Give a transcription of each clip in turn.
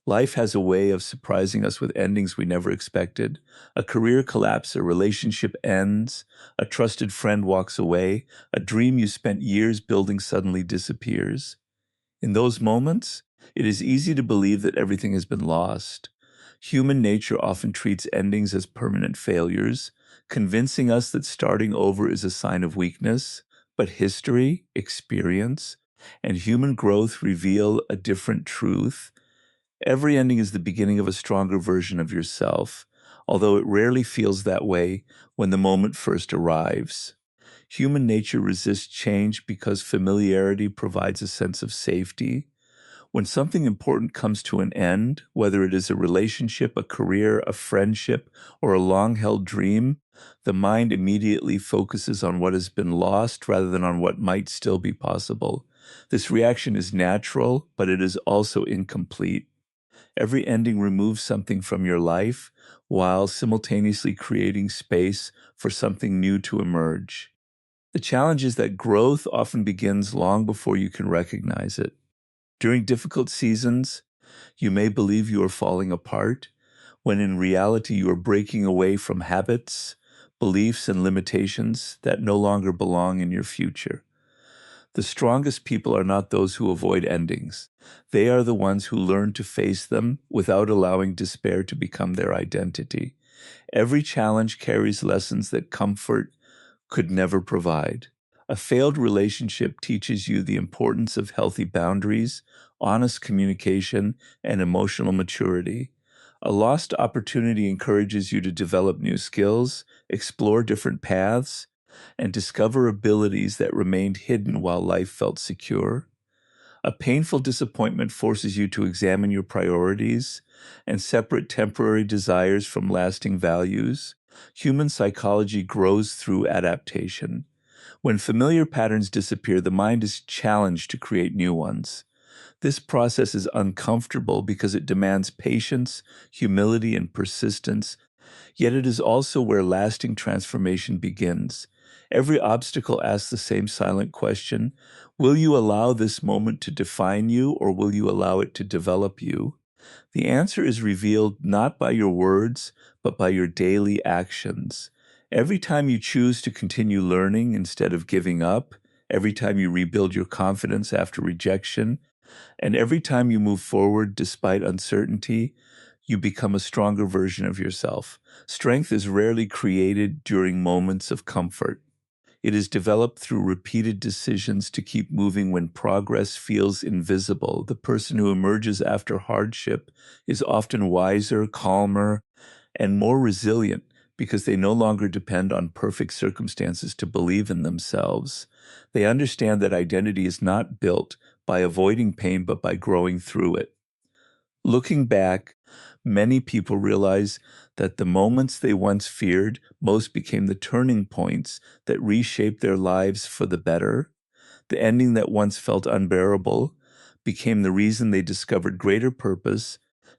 Life has a way of surprising us with endings we never expected. A career collapse, a relationship ends, a trusted friend walks away, a dream you spent years building suddenly disappears. In those moments, it is easy to believe that everything has been lost. Human nature often treats endings as permanent failures, convincing us that starting over is a sign of weakness. But history, experience, and human growth reveal a different truth. Every ending is the beginning of a stronger version of yourself, although it rarely feels that way when the moment first arrives. Human nature resists change because familiarity provides a sense of safety. When something important comes to an end, whether it is a relationship, a career, a friendship, or a long-held dream, the mind immediately focuses on what has been lost rather than on what might still be possible. This reaction is natural, but it is also incomplete. Every ending removes something from your life while simultaneously creating space for something new to emerge. The challenge is that growth often begins long before you can recognize it. During difficult seasons, you may believe you are falling apart, when in reality you are breaking away from habits, beliefs, and limitations that no longer belong in your future. The strongest people are not those who avoid endings. They are the ones who learn to face them without allowing despair to become their identity. Every challenge carries lessons that comfort could never provide. A failed relationship teaches you the importance of healthy boundaries, honest communication, and emotional maturity. A lost opportunity encourages you to develop new skills, explore different paths, and discover abilities that remained hidden while life felt secure. A painful disappointment forces you to examine your priorities and separate temporary desires from lasting values. Human psychology grows through adaptation. When familiar patterns disappear, the mind is challenged to create new ones. This process is uncomfortable because it demands patience, humility, and persistence, yet it is also where lasting transformation begins. Every obstacle asks the same silent question: will you allow this moment to define you, or will you allow it to develop you? The answer is revealed not by your words, but by your daily actions. Every time you choose to continue learning instead of giving up, every time you rebuild your confidence after rejection, and every time you move forward despite uncertainty, you become a stronger version of yourself. Strength is rarely created during moments of comfort. It is developed through repeated decisions to keep moving when progress feels invisible. The person who emerges after hardship is often wiser, calmer, and more resilient because they no longer depend on perfect circumstances to believe in themselves. They understand that identity is not built by avoiding pain, but by growing through it. Looking back, many people realize that the moments they once feared most became the turning points that reshaped their lives for the better. The ending that once felt unbearable became the reason they discovered greater purpose,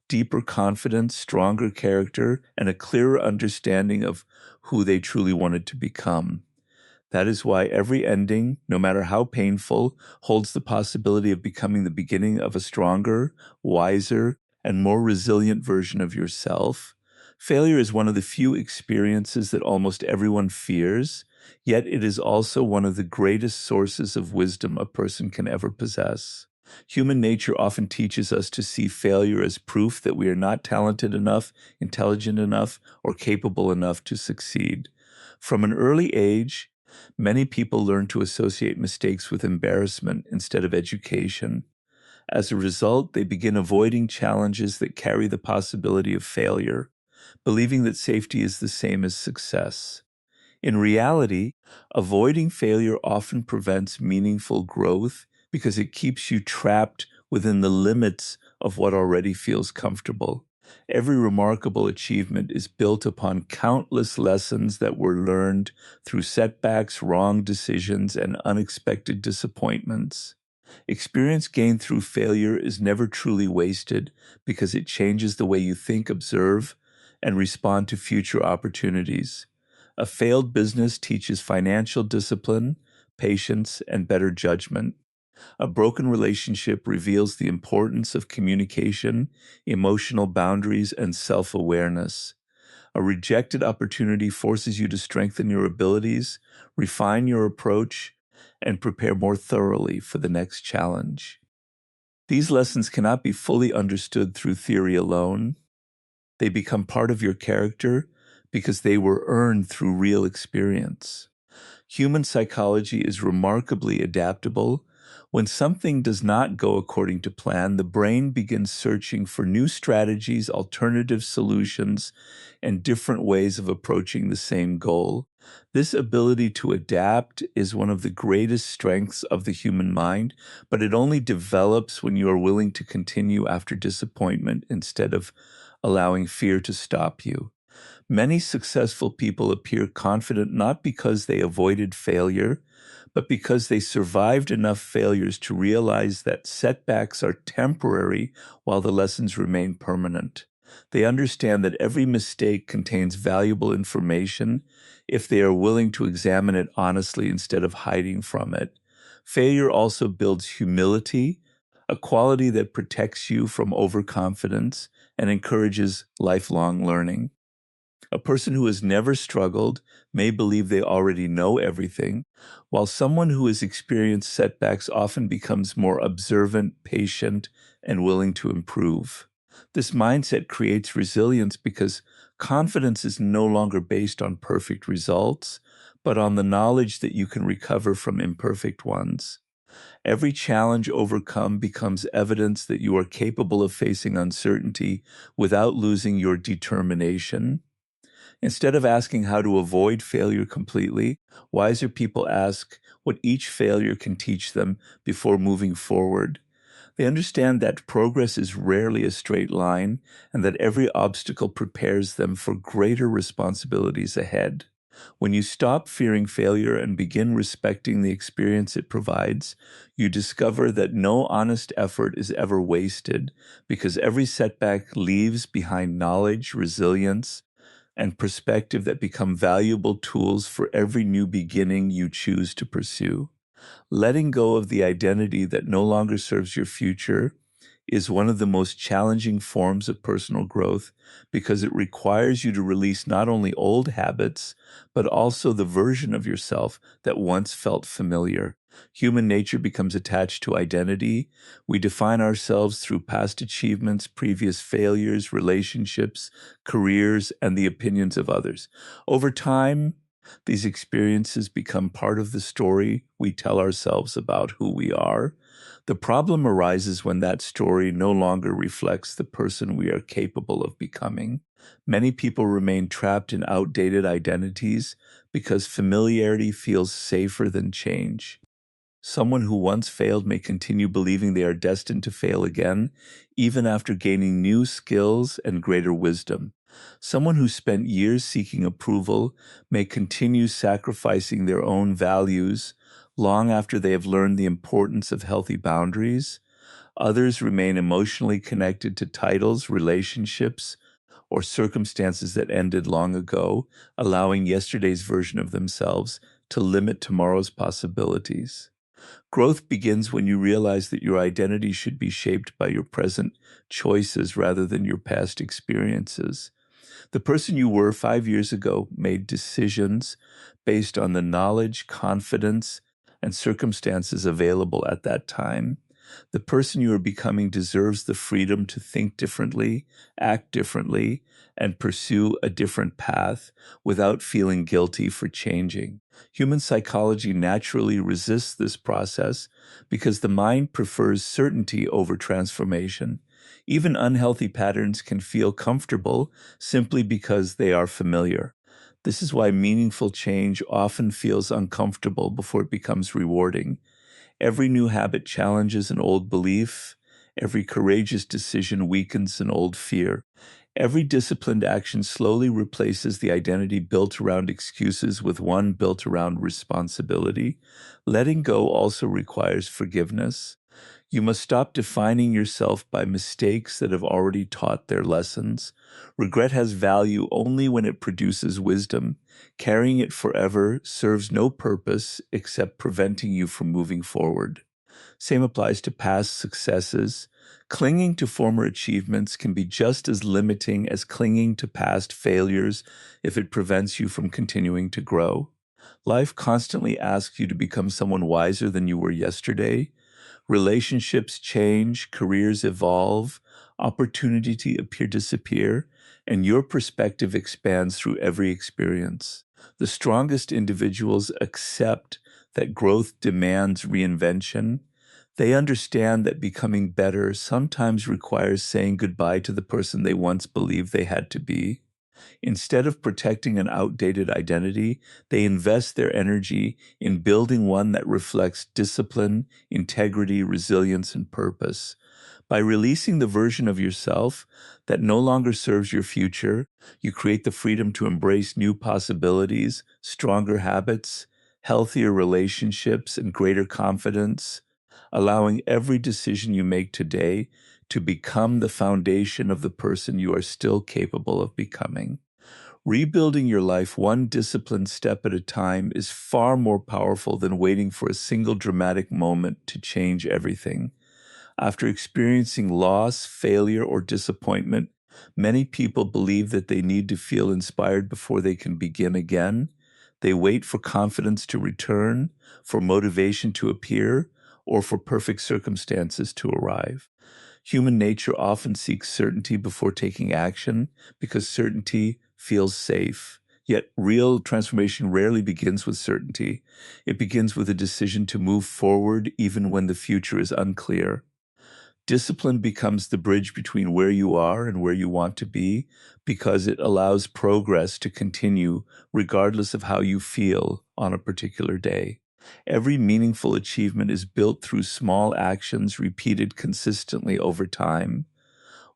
deeper confidence, stronger character, and a clearer understanding of who they truly wanted to become. That is why every ending, no matter how painful, holds the possibility of becoming the beginning of a stronger, wiser, and more resilient version of yourself. Failure is one of the few experiences that almost everyone fears, yet it is also one of the greatest sources of wisdom a person can ever possess. Human nature often teaches us to see failure as proof that we are not talented enough, intelligent enough, or capable enough to succeed. From an early age, many people learn to associate mistakes with embarrassment instead of education. As a result, they begin avoiding challenges that carry the possibility of failure, believing that safety is the same as success. In reality, avoiding failure often prevents meaningful growth because it keeps you trapped within the limits of what already feels comfortable. Every remarkable achievement is built upon countless lessons that were learned through setbacks, wrong decisions, and unexpected disappointments. Experience gained through failure is never truly wasted because it changes the way you think, observe, and respond to future opportunities. A failed business teaches financial discipline, patience, and better judgment. A broken relationship reveals the importance of communication, emotional boundaries, and self-awareness. A rejected opportunity forces you to strengthen your abilities, refine your approach, and prepare more thoroughly for the next challenge. These lessons cannot be fully understood through theory alone. They become part of your character because they were earned through real experience. Human psychology is remarkably adaptable. When something does not go according to plan, the brain begins searching for new strategies, alternative solutions, and different ways of approaching the same goal. This ability to adapt is one of the greatest strengths of the human mind, but it only develops when you are willing to continue after disappointment instead of allowing fear to stop you. Many successful people appear confident not because they avoided failure, but because they survived enough failures to realize that setbacks are temporary while the lessons remain permanent. They understand that every mistake contains valuable information if they are willing to examine it honestly instead of hiding from it. Failure also builds humility, a quality that protects you from overconfidence and encourages lifelong learning. A person who has never struggled may believe they already know everything, while someone who has experienced setbacks often becomes more observant, patient, and willing to improve. This mindset creates resilience because confidence is no longer based on perfect results, but on the knowledge that you can recover from imperfect ones. Every challenge overcome becomes evidence that you are capable of facing uncertainty without losing your determination. Instead of asking how to avoid failure completely, wiser people ask what each failure can teach them before moving forward. They understand that progress is rarely a straight line and that every obstacle prepares them for greater responsibilities ahead. When you stop fearing failure and begin respecting the experience it provides, you discover that no honest effort is ever wasted because every setback leaves behind knowledge, resilience, and perspective that become valuable tools for every new beginning you choose to pursue. Letting go of the identity that no longer serves your future is one of the most challenging forms of personal growth because it requires you to release not only old habits, but also the version of yourself that once felt familiar. Human nature becomes attached to identity. We define ourselves through past achievements, previous failures, relationships, careers, and the opinions of others. Over time, these experiences become part of the story we tell ourselves about who we are. The problem arises when that story no longer reflects the person we are capable of becoming. Many people remain trapped in outdated identities because familiarity feels safer than change. Someone who once failed may continue believing they are destined to fail again, even after gaining new skills and greater wisdom. Someone who spent years seeking approval may continue sacrificing their own values long after they have learned the importance of healthy boundaries. Others remain emotionally connected to titles, relationships, or circumstances that ended long ago, allowing yesterday's version of themselves to limit tomorrow's possibilities. Growth begins when you realize that your identity should be shaped by your present choices rather than your past experiences. The person you were 5 years ago made decisions based on the knowledge, confidence, and circumstances available at that time. The person you are becoming deserves the freedom to think differently, act differently, and pursue a different path without feeling guilty for changing. Human psychology naturally resists this process because the mind prefers certainty over transformation. Even unhealthy patterns can feel comfortable simply because they are familiar. This is why meaningful change often feels uncomfortable before it becomes rewarding. Every new habit challenges an old belief. Every courageous decision weakens an old fear. Every disciplined action slowly replaces the identity built around excuses with one built around responsibility. Letting go also requires forgiveness. You must stop defining yourself by mistakes that have already taught their lessons. Regret has value only when it produces wisdom. Carrying it forever serves no purpose except preventing you from moving forward. Same applies to past successes. Clinging to former achievements can be just as limiting as clinging to past failures if it prevents you from continuing to grow. Life constantly asks you to become someone wiser than you were yesterday. Relationships change, careers evolve, opportunity appear disappear, and your perspective expands through every experience. The strongest individuals accept that growth demands reinvention. They understand that becoming better sometimes requires saying goodbye to the person they once believed they had to be. Instead of protecting an outdated identity, they invest their energy in building one that reflects discipline, integrity, resilience, and purpose. By releasing the version of yourself that no longer serves your future, you create the freedom to embrace new possibilities, stronger habits, healthier relationships, and greater confidence, allowing every decision you make today to become the foundation of the person you are still capable of becoming. Rebuilding your life one disciplined step at a time is far more powerful than waiting for a single dramatic moment to change everything. After experiencing loss, failure, or disappointment, many people believe that they need to feel inspired before they can begin again. They wait for confidence to return, for motivation to appear, or for perfect circumstances to arrive. Human nature often seeks certainty before taking action because certainty feels safe. Yet real transformation rarely begins with certainty. It begins with a decision to move forward even when the future is unclear. Discipline becomes the bridge between where you are and where you want to be because it allows progress to continue regardless of how you feel on a particular day. Every meaningful achievement is built through small actions repeated consistently over time.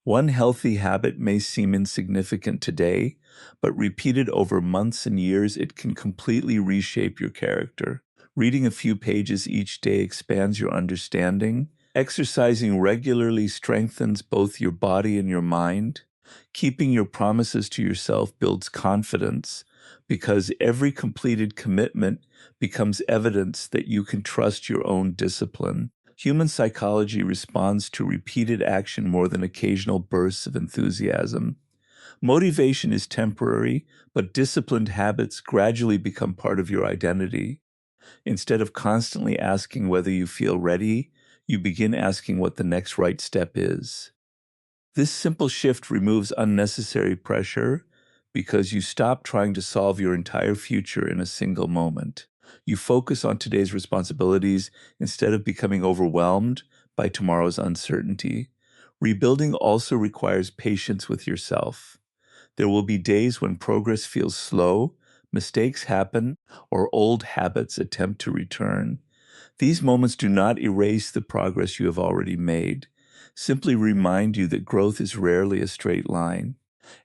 One healthy habit may seem insignificant today, but repeated over months and years, it can completely reshape your character. Reading a few pages each day expands your understanding. Exercising regularly strengthens both your body and your mind. Keeping your promises to yourself builds confidence because every completed commitment becomes evidence that you can trust your own discipline. Human psychology responds to repeated action more than occasional bursts of enthusiasm. Motivation is temporary, but disciplined habits gradually become part of your identity. Instead of constantly asking whether you feel ready, you begin asking what the next right step is. This simple shift removes unnecessary pressure because you stop trying to solve your entire future in a single moment. You focus on today's responsibilities instead of becoming overwhelmed by tomorrow's uncertainty. Rebuilding also requires patience with yourself. There will be days when progress feels slow, mistakes happen, or old habits attempt to return. These moments do not erase the progress you have already made. Simply remind you that growth is rarely a straight line.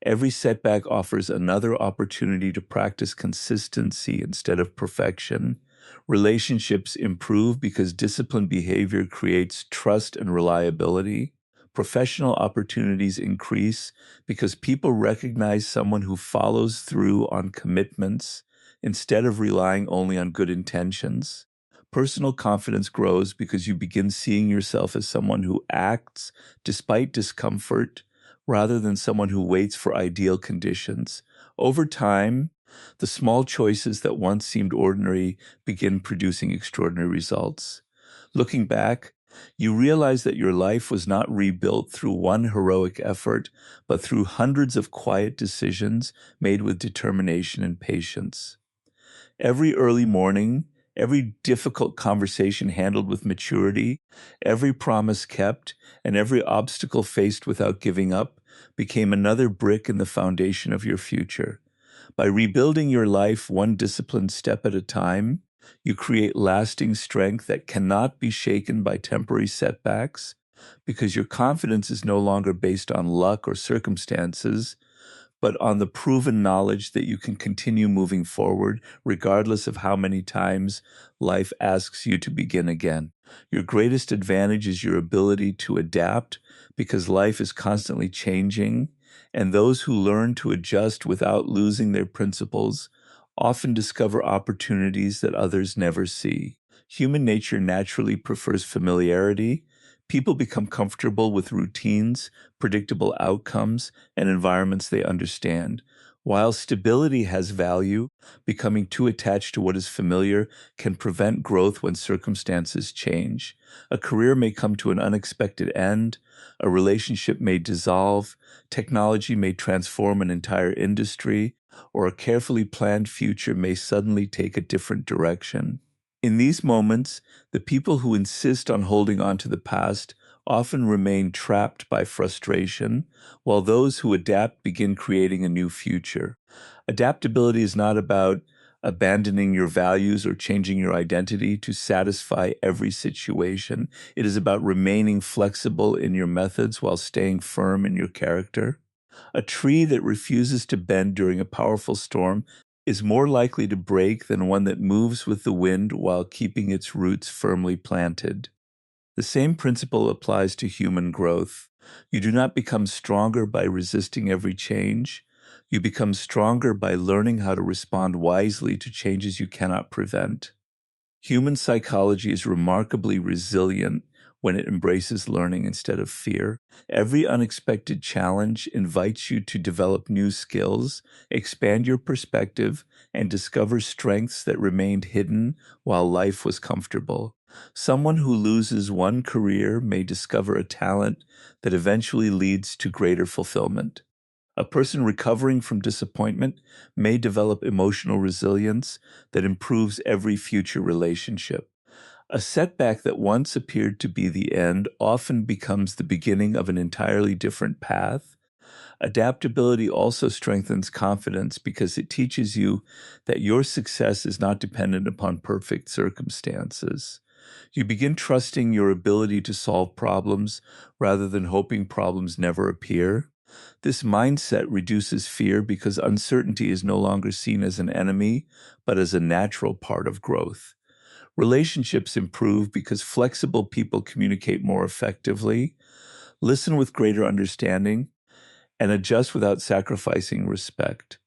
Every setback offers another opportunity to practice consistency instead of perfection. Relationships improve because disciplined behavior creates trust and reliability. Professional opportunities increase because people recognize someone who follows through on commitments instead of relying only on good intentions. Personal confidence grows because you begin seeing yourself as someone who acts despite discomfort rather than someone who waits for ideal conditions. Over time, the small choices that once seemed ordinary begin producing extraordinary results. Looking back, you realize that your life was not rebuilt through one heroic effort, but through hundreds of quiet decisions made with determination and patience. Every early morning, every difficult conversation handled with maturity, every promise kept, and every obstacle faced without giving up became another brick in the foundation of your future. By rebuilding your life one disciplined step at a time, you create lasting strength that cannot be shaken by temporary setbacks because your confidence is no longer based on luck or circumstances, but on the proven knowledge that you can continue moving forward regardless of how many times life asks you to begin again. Your greatest advantage is your ability to adapt because life is constantly changing, and those who learn to adjust without losing their principles often discover opportunities that others never see. Human nature naturally prefers familiarity. People become comfortable with routines, predictable outcomes, and environments they understand. While stability has value, becoming too attached to what is familiar can prevent growth when circumstances change. A career may come to an unexpected end, a relationship may dissolve, technology may transform an entire industry, or a carefully planned future may suddenly take a different direction. In these moments, the people who insist on holding on to the past often remain trapped by frustration, while those who adapt begin creating a new future. Adaptability is not about abandoning your values or changing your identity to satisfy every situation. It is about remaining flexible in your methods while staying firm in your character. A tree that refuses to bend during a powerful storm is more likely to break than one that moves with the wind while keeping its roots firmly planted. The same principle applies to human growth. You do not become stronger by resisting every change. You become stronger by learning how to respond wisely to changes you cannot prevent. Human psychology is remarkably resilient when it embraces learning instead of fear. Every unexpected challenge invites you to develop new skills, expand your perspective, and discover strengths that remained hidden while life was comfortable. Someone who loses one career may discover a talent that eventually leads to greater fulfillment. A person recovering from disappointment may develop emotional resilience that improves every future relationship. A setback that once appeared to be the end often becomes the beginning of an entirely different path. Adaptability also strengthens confidence because it teaches you that your success is not dependent upon perfect circumstances. You begin trusting your ability to solve problems rather than hoping problems never appear. This mindset reduces fear because uncertainty is no longer seen as an enemy, but as a natural part of growth. Relationships improve because flexible people communicate more effectively, listen with greater understanding, and adjust without sacrificing respect.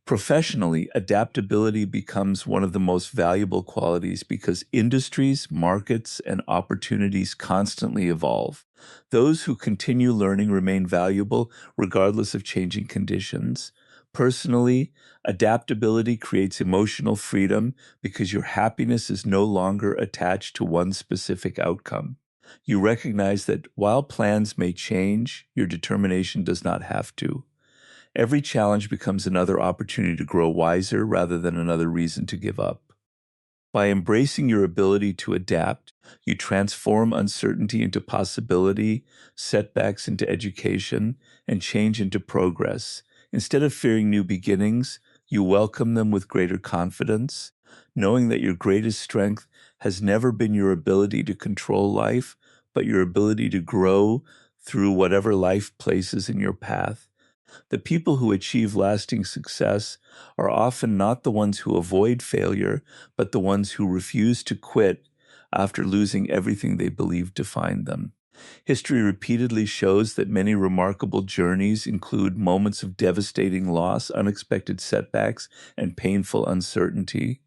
Professionally, adaptability becomes one of the most valuable qualities because industries, markets, and opportunities constantly evolve. Those who continue learning remain valuable regardless of changing conditions. Personally, adaptability creates emotional freedom because your happiness is no longer attached to one specific outcome. You recognize that while plans may change, your determination does not have to. Every challenge becomes another opportunity to grow wiser rather than another reason to give up. By embracing your ability to adapt, you transform uncertainty into possibility, setbacks into education, and change into progress. Instead of fearing new beginnings, you welcome them with greater confidence, knowing that your greatest strength has never been your ability to control life, but your ability to grow through whatever life places in your path. The people who achieve lasting success are often not the ones who avoid failure, but the ones who refuse to quit after losing everything they believed defined them. History repeatedly shows that many remarkable journeys include moments of devastating loss, unexpected setbacks, and painful uncertainty.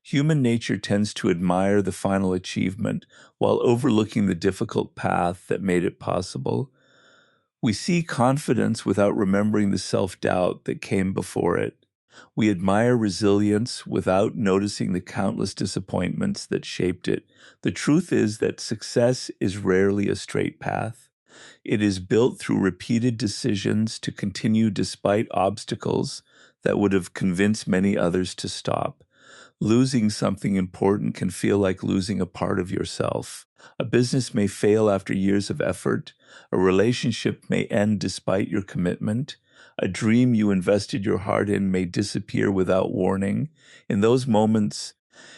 Human nature tends to admire the final achievement while overlooking the difficult path that made it possible. We see confidence without remembering the self-doubt that came before it. We admire resilience without noticing the countless disappointments that shaped it. The truth is that success is rarely a straight path. It is built through repeated decisions to continue despite obstacles that would have convinced many others to stop. Losing something important can feel like losing a part of yourself. A business may fail after years of effort. A relationship may end despite your commitment. A dream you invested your heart in may disappear without warning. In those moments,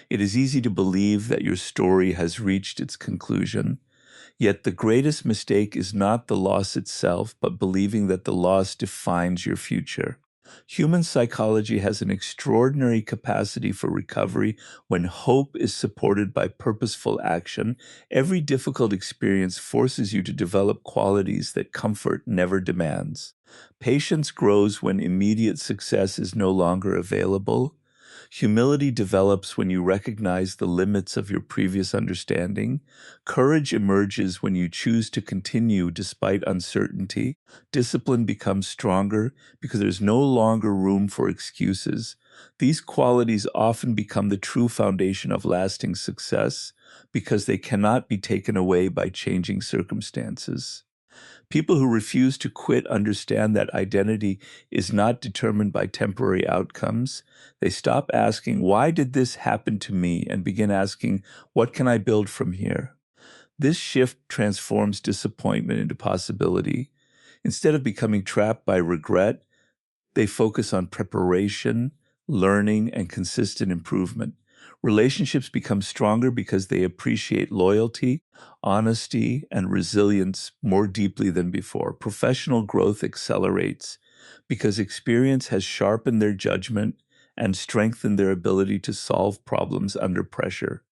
it is easy to believe that your story has reached its conclusion. Yet the greatest mistake is not the loss itself, but believing that the loss defines your future. Human psychology has an extraordinary capacity for recovery when hope is supported by purposeful action. Every difficult experience forces you to develop qualities that comfort never demands. Patience grows when immediate success is no longer available. Humility develops when you recognize the limits of your previous understanding. Courage emerges when you choose to continue despite uncertainty. Discipline becomes stronger because there's no longer room for excuses. These qualities often become the true foundation of lasting success because they cannot be taken away by changing circumstances. People who refuse to quit understand that identity is not determined by temporary outcomes. They stop asking, "Why did this happen to me?" and begin asking, "What can I build from here?" This shift transforms disappointment into possibility. Instead of becoming trapped by regret, they focus on preparation, learning, and consistent improvement. Relationships become stronger because they appreciate loyalty, honesty, and resilience more deeply than before. Professional growth accelerates because experience has sharpened their judgment and strengthened their ability to solve problems under pressure.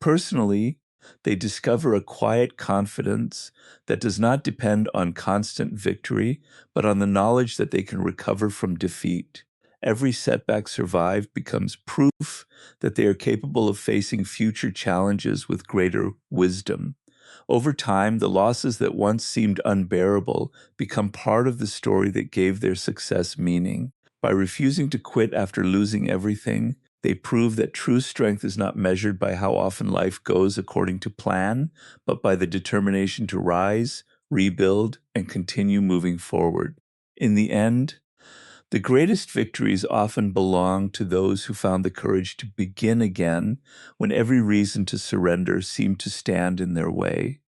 Personally, they discover a quiet confidence that does not depend on constant victory, but on the knowledge that they can recover from defeat. Every setback survived becomes proof that they are capable of facing future challenges with greater wisdom. Over time, the losses that once seemed unbearable become part of the story that gave their success meaning. By refusing to quit after losing everything, they prove that true strength is not measured by how often life goes according to plan, but by the determination to rise, rebuild, and continue moving forward. In the end, the greatest victories often belong to those who found the courage to begin again when every reason to surrender seemed to stand in their way.